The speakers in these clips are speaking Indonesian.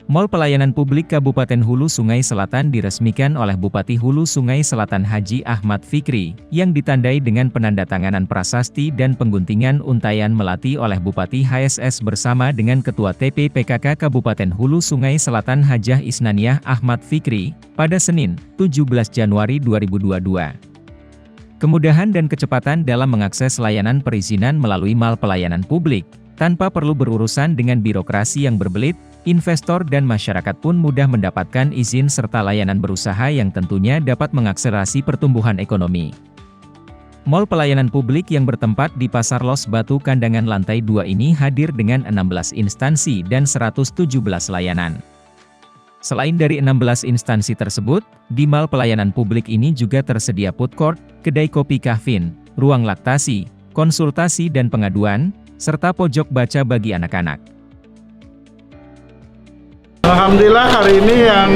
Mall Pelayanan Publik Kabupaten Hulu Sungai Selatan diresmikan oleh Bupati Hulu Sungai Selatan Haji Ahmad Fikri, yang ditandai dengan penandatanganan prasasti dan pengguntingan untayan melati oleh Bupati HSS bersama dengan Ketua TP-PKK Kabupaten Hulu Sungai Selatan Hajah Isnaniah Ahmad Fikri, pada Senin, 17 Januari 2022. Kemudahan dan kecepatan dalam mengakses layanan perizinan melalui Mall Pelayanan Publik, tanpa perlu berurusan dengan birokrasi yang berbelit, investor dan masyarakat pun mudah mendapatkan izin serta layanan berusaha yang tentunya dapat mengakselerasi pertumbuhan ekonomi. Mall Pelayanan Publik yang bertempat di Pasar Los Batu Kandangan lantai 2 ini hadir dengan 16 instansi dan 117 layanan. Selain dari 16 instansi tersebut, di Mall Pelayanan Publik ini juga tersedia food court, kedai kopi kafein, ruang laktasi, konsultasi dan pengaduan, serta pojok baca bagi anak-anak. Alhamdulillah hari ini yang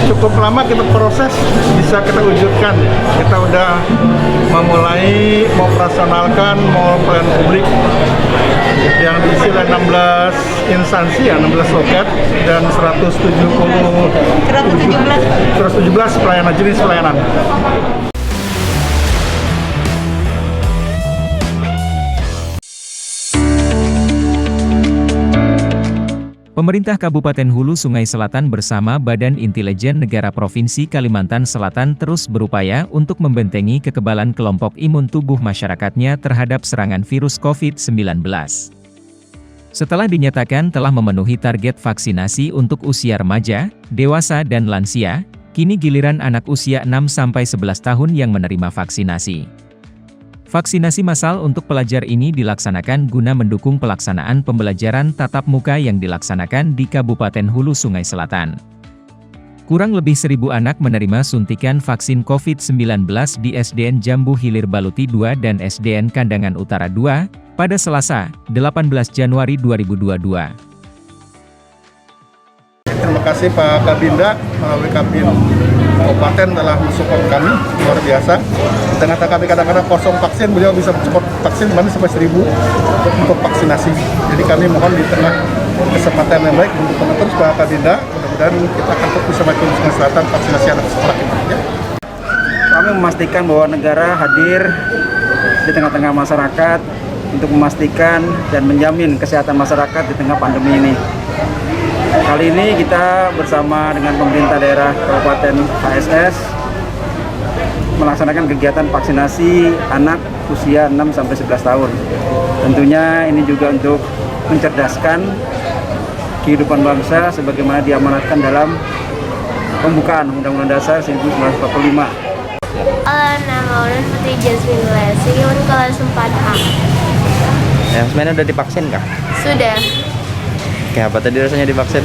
cukup lama kita proses bisa kita wujudkan. Kita udah memulai mengoperasionalkan Mall Pelayanan Publik yang diisi oleh 16 instansi ya, 16 loket dan 117 pelayanan jenis pelayanan. Pemerintah Kabupaten Hulu Sungai Selatan bersama Badan Intelijen Negara Provinsi Kalimantan Selatan terus berupaya untuk membentengi kekebalan kelompok imun tubuh masyarakatnya terhadap serangan virus COVID-19. Setelah dinyatakan telah memenuhi target vaksinasi untuk usia remaja, dewasa dan lansia, kini giliran anak usia 6-11 tahun yang menerima vaksinasi. Vaksinasi massal untuk pelajar ini dilaksanakan guna mendukung pelaksanaan pembelajaran tatap muka yang dilaksanakan di Kabupaten Hulu Sungai Selatan. Kurang lebih 1.000 anak menerima suntikan vaksin COVID-19 di SDN Jambu Hilir Baluti 2 dan SDN Kandangan Utara 2, pada Selasa, 18 Januari 2022. Terima kasih Pak Kabinda melalui Kabin Kabupaten telah mensupport kami luar biasa. Di tengah-tengah kami kadang-kadang kosong vaksin, beliau bisa mensupport vaksin sampai 1.000 untuk vaksinasi. Jadi kami mohon di tengah kesempatan yang baik untuk terus Pak Kabinda, mudah-mudahan kita akan terus bisa maju Sungai Selatan vaksinasi anak sekolah kita. Ya. Kami memastikan bahwa negara hadir di tengah-tengah masyarakat untuk memastikan dan menjamin kesehatan masyarakat di tengah pandemi ini. Kali ini kita bersama dengan pemerintah daerah Kabupaten HSS melaksanakan kegiatan vaksinasi anak usia 6-11 tahun. Tentunya ini juga untuk mencerdaskan kehidupan bangsa sebagaimana diamanatkan dalam pembukaan Undang-Undang Dasar 1945. Nama Ulun Putri Jasmine Lesi, Ulun kelas 4A. Yang sebenarnya udah divaksin kah? Sudah. Kayak apa tadi rasanya divaksin?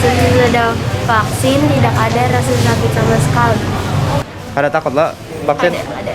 Sudah vaksin, tidak ada rasa sakit sama sekali. Ada takut lo vaksin? Ada.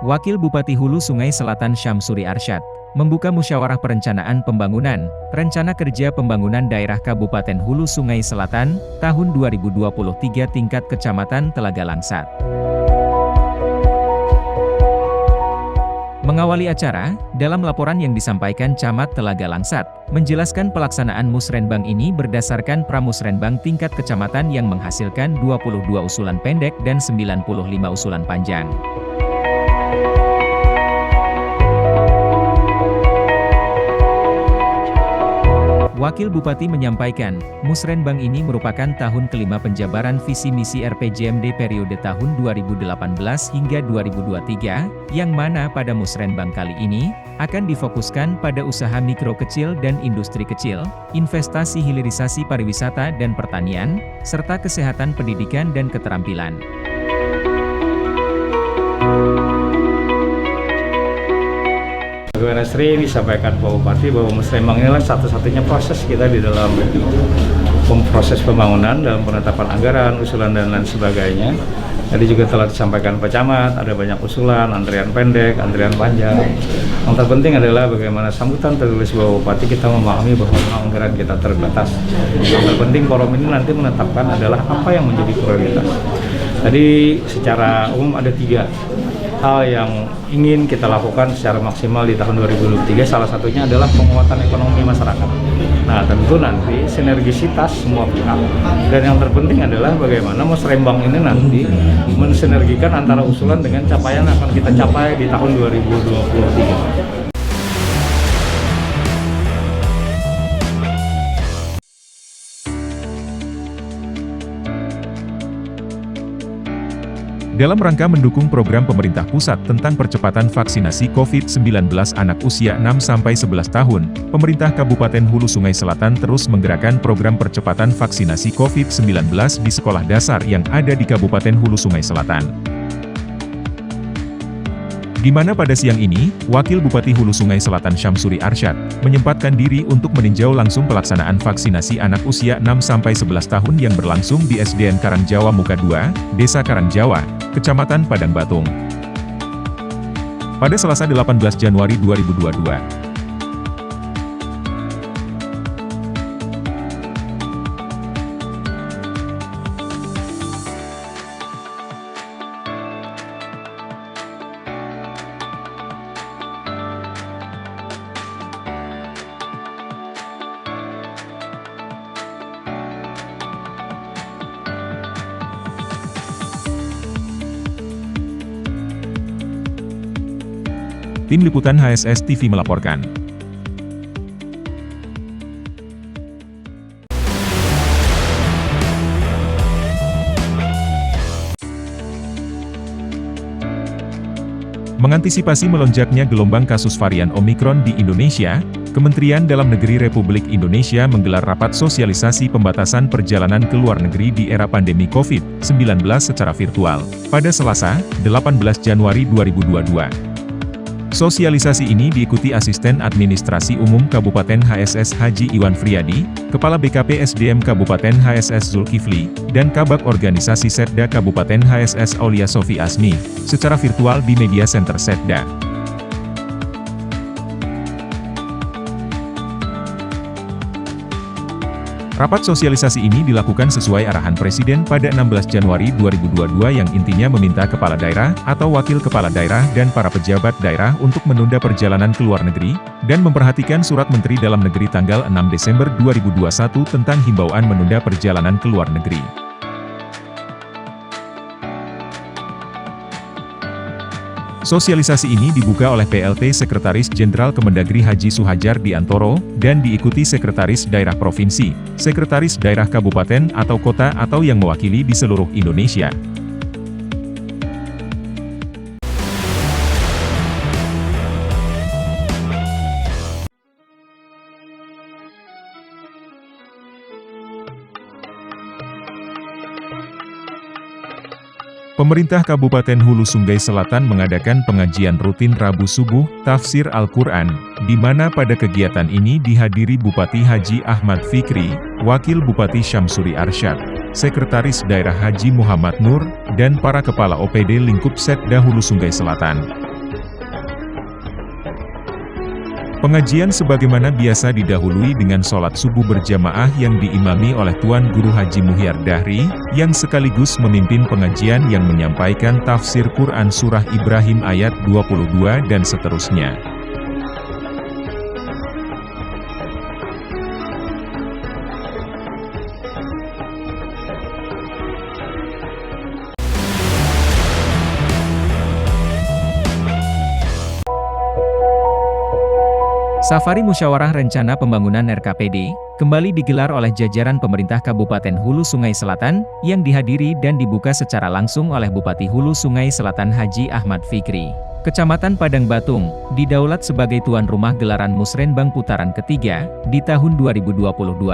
Wakil Bupati Hulu Sungai Selatan Syamsuri Arsyad membuka musyawarah perencanaan pembangunan, Rencana Kerja Pembangunan Daerah Kabupaten Hulu Sungai Selatan, tahun 2023 tingkat Kecamatan Telaga Langsat. Mengawali acara, dalam laporan yang disampaikan Camat Telaga Langsat, menjelaskan pelaksanaan musrenbang ini berdasarkan pramusrenbang tingkat kecamatan yang menghasilkan 22 usulan pendek dan 95 usulan panjang. Wakil Bupati menyampaikan, musrenbang ini merupakan tahun kelima penjabaran visi misi RPJMD periode tahun 2018 hingga 2023, yang mana pada musrenbang kali ini, akan difokuskan pada usaha mikro kecil dan industri kecil, investasi hilirisasi pariwisata dan pertanian, serta kesehatan pendidikan dan keterampilan. Bagaimana sering disampaikan Pak Bupati bahwa musrenbang inilah satu-satunya proses kita di dalam proses pembangunan, dalam penetapan anggaran, usulan dan lain sebagainya. Tadi juga telah disampaikan Pak Camat, ada banyak usulan, antrian pendek, antrian panjang. Yang terpenting adalah bagaimana sambutan tertulis Bapak Bupati, kita memahami bahwa anggaran kita terbatas. Yang terpenting forum ini nanti menetapkan adalah apa yang menjadi prioritas. Tadi secara umum ada 3 hal yang ingin kita lakukan secara maksimal di tahun 2023, salah satunya adalah penguatan ekonomi masyarakat. Nah, tentu nanti sinergisitas semua pihak, dan yang terpenting adalah bagaimana musrembang ini nanti mensinergikan antara usulan dengan capaian yang akan kita capai di tahun 2023. Dalam rangka mendukung program pemerintah pusat tentang percepatan vaksinasi COVID-19 anak usia 6-11 tahun, pemerintah Kabupaten Hulu Sungai Selatan terus menggerakkan program percepatan vaksinasi COVID-19 di sekolah dasar yang ada di Kabupaten Hulu Sungai Selatan. Di mana pada siang ini, Wakil Bupati Hulu Sungai Selatan Syamsuri Arsyad, menyempatkan diri untuk meninjau langsung pelaksanaan vaksinasi anak usia 6-11 tahun yang berlangsung di SDN Karangjawa Muka 2, Desa Karangjawa, Kecamatan Padang Batung. Pada Selasa 18 Januari 2022. Tim Liputan HSS TV melaporkan. Mengantisipasi melonjaknya gelombang kasus varian Omikron di Indonesia, Kementerian Dalam Negeri Republik Indonesia menggelar rapat sosialisasi pembatasan perjalanan ke luar negeri di era pandemi COVID-19 secara virtual, pada Selasa, 18 Januari 2022. Sosialisasi ini diikuti Asisten Administrasi Umum Kabupaten HSS Haji Iwan Friadi, Kepala BKP SDM Kabupaten HSS Zulkifli, dan Kabak Organisasi Setda Kabupaten HSS Aulia Sofi Asmi, secara virtual di Media Center Setda. Rapat sosialisasi ini dilakukan sesuai arahan Presiden pada 16 Januari 2022 yang intinya meminta kepala daerah atau wakil kepala daerah dan para pejabat daerah untuk menunda perjalanan ke luar negeri, dan memperhatikan Surat Menteri Dalam Negeri tanggal 6 Desember 2021 tentang himbauan menunda perjalanan ke luar negeri. Sosialisasi ini dibuka oleh PLT Sekretaris Jenderal Kemendagri Haji Suhajar Diantoro, dan diikuti Sekretaris Daerah Provinsi, Sekretaris Daerah Kabupaten atau Kota atau yang mewakili di seluruh Indonesia. Pemerintah Kabupaten Hulu Sungai Selatan mengadakan pengajian rutin Rabu Subuh, Tafsir Al-Quran, di mana pada kegiatan ini dihadiri Bupati Haji Ahmad Fikri, Wakil Bupati Syamsuri Arsyad, Sekretaris Daerah Haji Muhammad Nur, dan para Kepala OPD Lingkup Setda Hulu Sungai Selatan. Pengajian sebagaimana biasa didahului dengan sholat subuh berjamaah yang diimami oleh Tuan Guru Haji Muhyar Dahri, yang sekaligus memimpin pengajian yang menyampaikan tafsir Quran Surah Ibrahim ayat 22 dan seterusnya. Safari Musyawarah Rencana Pembangunan RKPD, kembali digelar oleh jajaran pemerintah Kabupaten Hulu Sungai Selatan, yang dihadiri dan dibuka secara langsung oleh Bupati Hulu Sungai Selatan Haji Ahmad Fikri. Kecamatan Padang Batung, didaulat sebagai tuan rumah gelaran Musrenbang putaran ketiga, di tahun 2022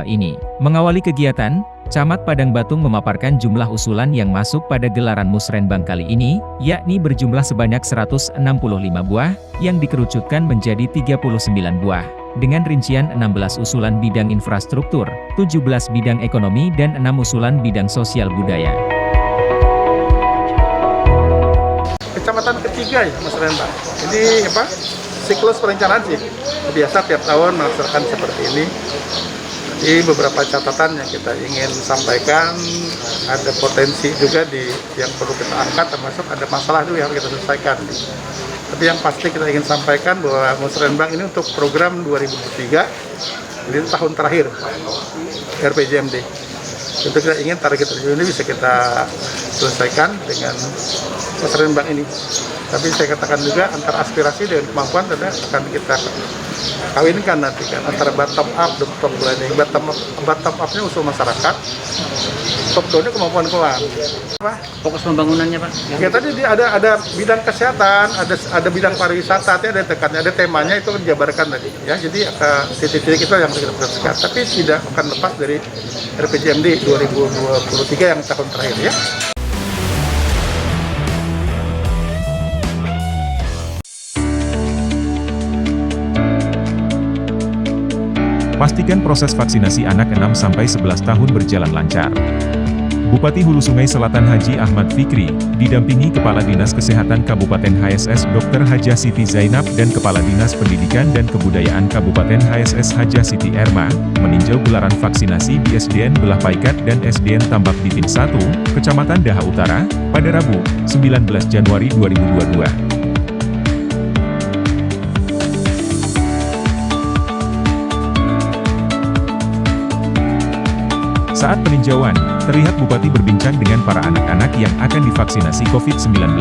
ini. Mengawali kegiatan, Camat Padang Batung memaparkan jumlah usulan yang masuk pada gelaran Musrenbang kali ini, yakni berjumlah sebanyak 165 buah, yang dikerucutkan menjadi 39 buah, dengan rincian 16 usulan bidang infrastruktur, 17 bidang ekonomi dan 6 usulan bidang sosial budaya. juga ya Mas Rembang. Ini apa? Siklus perencanaan sih. Biasa tiap tahun melaksanakan seperti ini. Jadi beberapa catatan yang kita ingin sampaikan, ada potensi juga yang perlu kita angkat, termasuk ada masalah juga yang harus kita selesaikan. Tapi yang pasti kita ingin sampaikan bahwa Musrenbang ini untuk program 2023, ini tahun terakhir RPJMD. Tentu kita ingin target ini bisa kita selesaikan dengan Musrenbang ini. Tapi saya katakan juga antara aspirasi dan kemampuan tentunya akan kita kawinkan nanti kan, antara bottom up dan top planning. Bottom up-nya usul masyarakat, top down-nya kemampuan keuangan. Fokus pembangunannya Pak? Ya tadi ada bidang kesehatan, ada bidang pariwisata, ada tekannya, ada temanya itu dijabarkan tadi. Ya, jadi titik-titik itu yang kita perhatikan. Tapi tidak akan lepas dari RPJMD 2023 yang tahun terakhir ya. Pastikan proses vaksinasi anak 6-11 tahun berjalan lancar. Bupati Hulu Sungai Selatan Haji Ahmad Fikri, didampingi Kepala Dinas Kesehatan Kabupaten HSS Dr. Hajah Siti Zainab dan Kepala Dinas Pendidikan dan Kebudayaan Kabupaten HSS Hajah Siti Erma, meninjau gelaran vaksinasi di SDN Belah Paikat dan SDN Tambak Bitin 1, Kecamatan Daha Utara, pada Rabu, 19 Januari 2022. Saat peninjauan, terlihat Bupati berbincang dengan para anak-anak yang akan divaksinasi COVID-19,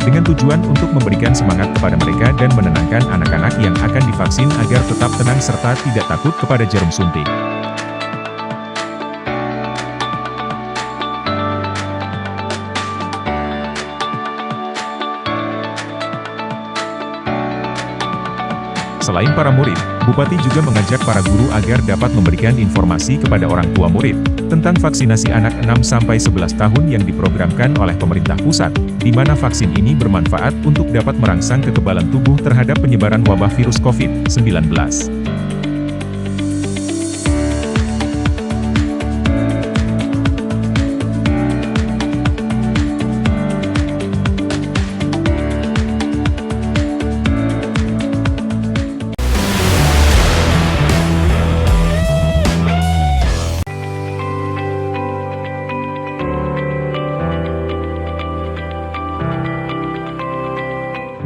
dengan tujuan untuk memberikan semangat kepada mereka dan menenangkan anak-anak yang akan divaksin agar tetap tenang serta tidak takut kepada jarum suntik. Selain para murid, Bupati juga mengajak para guru agar dapat memberikan informasi kepada orang tua murid tentang vaksinasi anak 6-11 tahun yang diprogramkan oleh pemerintah pusat, di mana vaksin ini bermanfaat untuk dapat merangsang kekebalan tubuh terhadap penyebaran wabah virus COVID-19.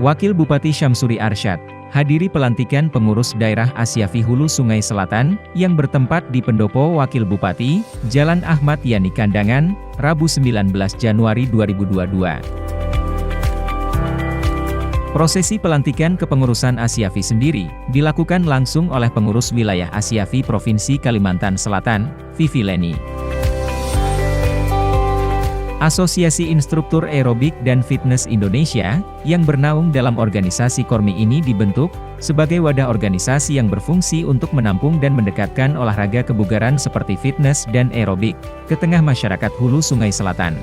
Wakil Bupati Syamsuri Arsyad, hadiri pelantikan pengurus daerah Asyafi Hulu Sungai Selatan, yang bertempat di Pendopo Wakil Bupati, Jalan Ahmad Yani Kandangan, Rabu 19 Januari 2022. Prosesi pelantikan kepengurusan Asyafi sendiri, dilakukan langsung oleh pengurus wilayah Asyafi Provinsi Kalimantan Selatan, Vivi Leni. Asosiasi Instruktur Aerobik dan Fitness Indonesia, yang bernaung dalam organisasi Kormi ini dibentuk, sebagai wadah organisasi yang berfungsi untuk menampung dan mendekatkan olahraga kebugaran seperti fitness dan aerobik, ke tengah masyarakat Hulu Sungai Selatan.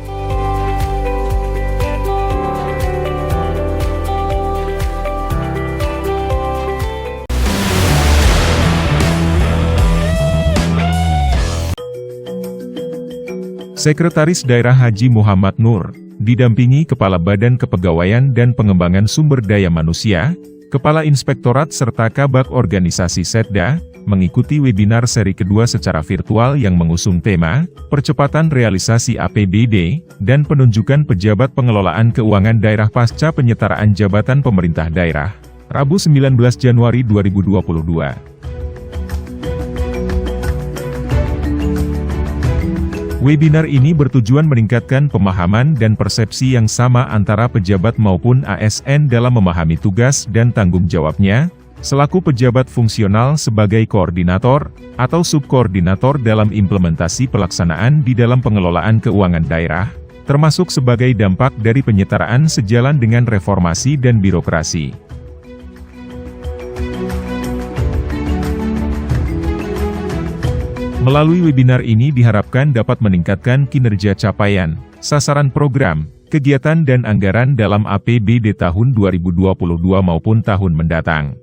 Sekretaris Daerah Haji Muhammad Nur, didampingi Kepala Badan Kepegawaian dan Pengembangan Sumber Daya Manusia, Kepala Inspektorat serta Kabak Organisasi Setda, mengikuti webinar seri kedua secara virtual yang mengusung tema, Percepatan Realisasi APBD, dan penunjukan pejabat pengelolaan keuangan daerah pasca penyetaraan jabatan pemerintah daerah, Rabu 19 Januari 2022. Webinar ini bertujuan meningkatkan pemahaman dan persepsi yang sama antara pejabat maupun ASN dalam memahami tugas dan tanggung jawabnya, selaku pejabat fungsional sebagai koordinator, atau subkoordinator dalam implementasi pelaksanaan di dalam pengelolaan keuangan daerah, termasuk sebagai dampak dari penyetaraan sejalan dengan reformasi dan birokrasi. Melalui webinar ini diharapkan dapat meningkatkan kinerja capaian, sasaran program, kegiatan dan anggaran dalam APBD tahun 2022 maupun tahun mendatang.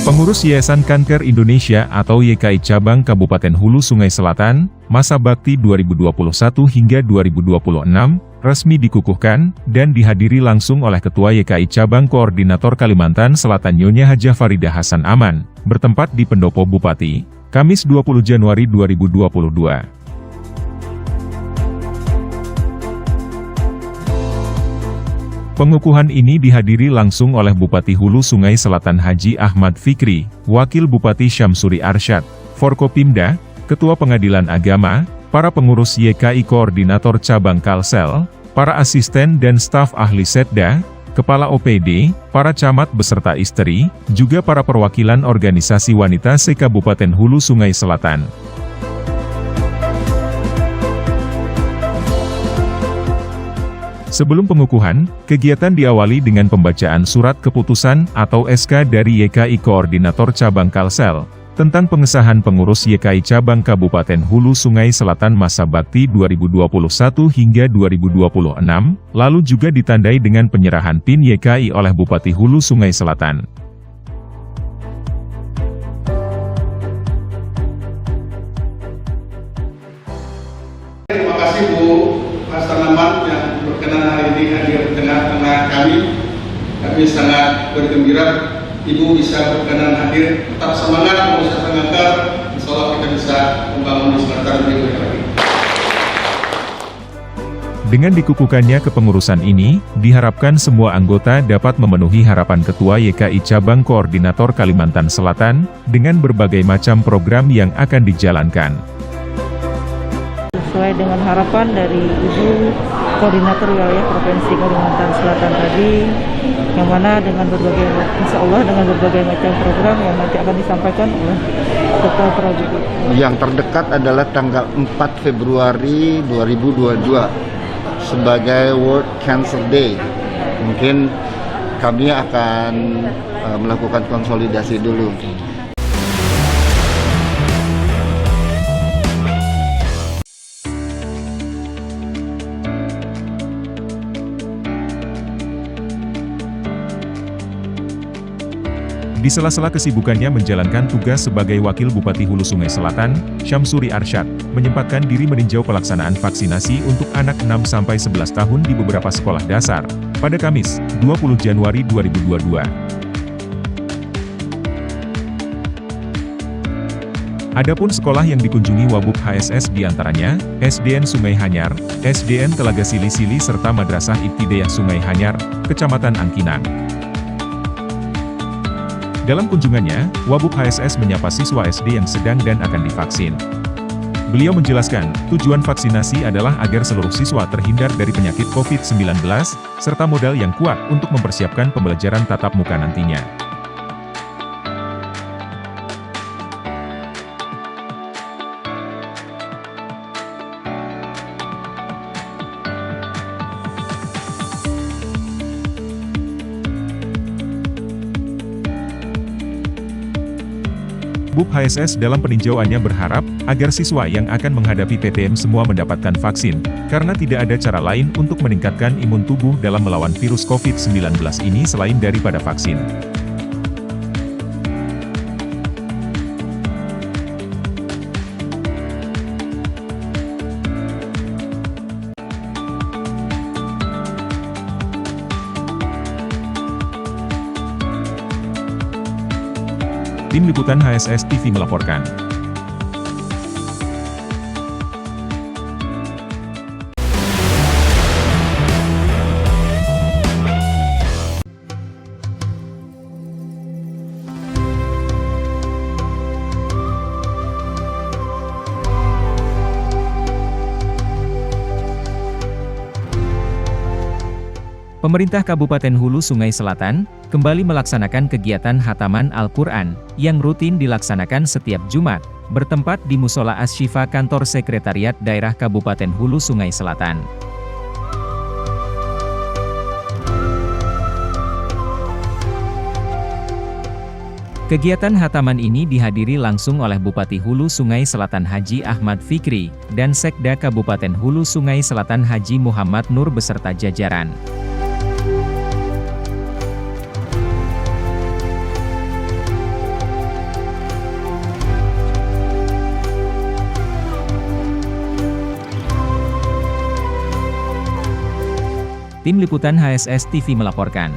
Pengurus Yayasan Kanker Indonesia atau YKI Cabang Kabupaten Hulu Sungai Selatan, masa bakti 2021 hingga 2026, resmi dikukuhkan, dan dihadiri langsung oleh Ketua YKI Cabang Koordinator Kalimantan Selatan Nyonya Hajah Faridah Hasan Aman, bertempat di Pendopo Bupati, Kamis 20 Januari 2022. Pengukuhan ini dihadiri langsung oleh Bupati Hulu Sungai Selatan Haji Ahmad Fikri, Wakil Bupati Syamsuri Arsyad, Forkopimda, Ketua Pengadilan Agama, para pengurus YKI Koordinator Cabang Kalsel, para asisten dan staf ahli Setda, Kepala OPD, para camat beserta istri, juga para perwakilan organisasi wanita se-Kabupaten Hulu Sungai Selatan. Sebelum pengukuhan, kegiatan diawali dengan pembacaan surat keputusan atau SK dari YKI Koordinator Cabang Kalsel, tentang pengesahan pengurus YKI Cabang Kabupaten Hulu Sungai Selatan masa bakti 2021 hingga 2026, lalu juga ditandai dengan penyerahan PIN YKI oleh Bupati Hulu Sungai Selatan. Terima kasih Bu Hasan yang berkenan hari ini hadir di tengah-tengah kami. Kami sangat bergembira Ibu bisa berkenan hadir. Tetap semangat pengusaha Kanker. Insya Allah kita bisa membangun di Selatan lebih baik lagi. Dengan dikukuhkannya kepengurusan ini, diharapkan semua anggota dapat memenuhi harapan Ketua YKI Cabang Koordinator Kalimantan Selatan, dengan berbagai macam program yang akan dijalankan. Sesuai dengan harapan dari Ibu Koordinator Wilayah Provinsi Kalimantan Selatan tadi, yang mana dengan berbagai, insya Allah dengan berbagai macam program yang nanti akan disampaikan oleh Ketua Prajurit. Yang terdekat adalah tanggal 4 Februari 2022 sebagai World Cancer Day. Mungkin kami akan melakukan konsolidasi dulu. Di sela-sela kesibukannya menjalankan tugas sebagai Wakil Bupati Hulu Sungai Selatan, Syamsuri Arsyad, menyempatkan diri meninjau pelaksanaan vaksinasi untuk anak 6-11 tahun di beberapa sekolah dasar, pada Kamis, 20 Januari 2022. Adapun sekolah yang dikunjungi Wabub HSS diantaranya, SDN Sungai Hanyar, SDN Telaga Sili-Sili serta Madrasah Ibtidaiyah Sungai Hanyar, Kecamatan Angkinang. Dalam kunjungannya, Wabub HSS menyapa siswa SD yang sedang dan akan divaksin. Beliau menjelaskan, tujuan vaksinasi adalah agar seluruh siswa terhindar dari penyakit COVID-19, serta modal yang kuat untuk mempersiapkan pembelajaran tatap muka nantinya. Bub HSS dalam peninjauannya berharap, agar siswa yang akan menghadapi PTM semua mendapatkan vaksin, karena tidak ada cara lain untuk meningkatkan imun tubuh dalam melawan virus COVID-19 ini selain daripada vaksin. Tim Liputan HSS TV melaporkan. Pemerintah Kabupaten Hulu Sungai Selatan kembali melaksanakan kegiatan Khataman Al-Quran yang rutin dilaksanakan setiap Jumat, bertempat di Musola Asy-Syifa Kantor Sekretariat Daerah Kabupaten Hulu Sungai Selatan. Kegiatan khataman ini dihadiri langsung oleh Bupati Hulu Sungai Selatan Haji Ahmad Fikri dan Sekda Kabupaten Hulu Sungai Selatan Haji Muhammad Nur beserta jajaran. Tim Liputan HSS TV melaporkan.